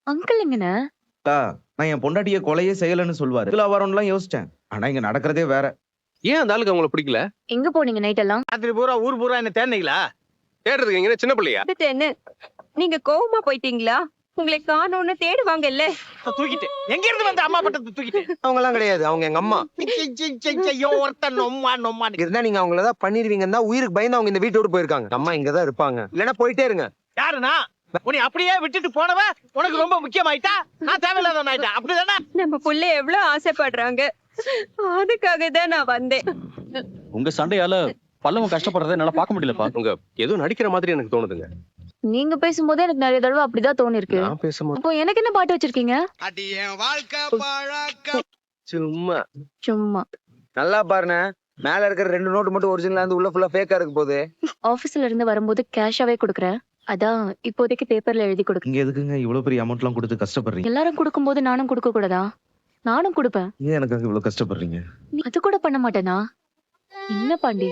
Uncle எங்கண்ணே? நான் என் பொண்டாட்டிய கொலையே செய்யலன்னு சொல்லுவாரு. இதுல வரும்லாம் யோசிச்சேன். ஆனா இங்க நடக்கிறதே வேற. ஏன் அந்த ஆளுக்கு அவங்கள பிடிக்கல? எங்க போனீங்க நைட் எல்லாம்? ராத்திரி பூரா ஊர் பூரா என்ன தேடினீங்களா? தேடுறதுக்கு எங்க சின்ன பிள்ளையா? நீங்க கோவமா போயிட்டீங்களா? உங்களை காணோம்னு தேடுவாங்கல்ல. தூக்கிட்டு எங்க இருந்து வந்த அம்மா பட்டத்தை தூக்கிட்டு? அவங்க எல்லாம் கிடையாது, அவங்க எங்க அம்மா. ஐயோ ஒருத்தன் நொம்மா நொம்மா. இருந்தா நீங்க அவங்களதான் பண்ணிருவீங்கன்னா உயிருக்கு பயந்து அவங்க இந்த வீட்டை விட்டு போயிருக்காங்க. அம்மா இங்கதான் இருப்பாங்க, இல்லன்னா போயிட்டே இருங்க. யாருனா உன்னை அப்படியே விட்டுட்டு போனவ உனக்கு ரொம்ப முக்கியமாயிட்டா, நான் தேவையில்லாதவன் ஆயிட்டேன். அப்படிதானே? நம்ம புள்ள எவ்வளவு ஆசைப்படுறாங்க, அதுக்காக தான் நான் வந்தேன். உங்க சண்டையால பல்லவன் கஷ்டப்படுறதை என்னால பார்க்க முடியலப்பா. உங்க ஏதோ நடிக்கிற மாதிரி எனக்கு தோணுதுங்க. நீங்க பேசும்போது எனக்கு நிறைய தடவை அப்படிதான் தோணி இருக்கு. நான் பேசும்போது அப்போ எனக்கு என்ன பாட்டு வச்சிருக்கீங்க? சும்மா சும்மா. நல்லா பாருண்ணே, மேல இருக்கிற 2 நோட்டு மட்டும் ஒரிஜினலா இருந்து உள்ள ஃபுல்லா ஃபேக்கா இருக்க போகுது. ஆபீஸ்ல இருந்து வரும்போது கேஷாவே கொடுக்குறேன். அதான் இப்போதைக்கு பேப்பர்ல எழுதி கொடுக்க. இங்க எதுக்குங்க இவ்வளவு பெரிய அமௌண்ட் எல்லாம் கொடுத்து கஷ்டப்படுறீங்க? எல்லாரும் கொடுக்கும்போது நானும் கொடுக்க கூடாதா? நானும் கொடுப்பேன். ஏன் எனக்காக இவ்வளவு கஷ்டப்படுறீங்க? நீ அது கூட பண்ண மாட்டேனா? என்ன பாண்டி?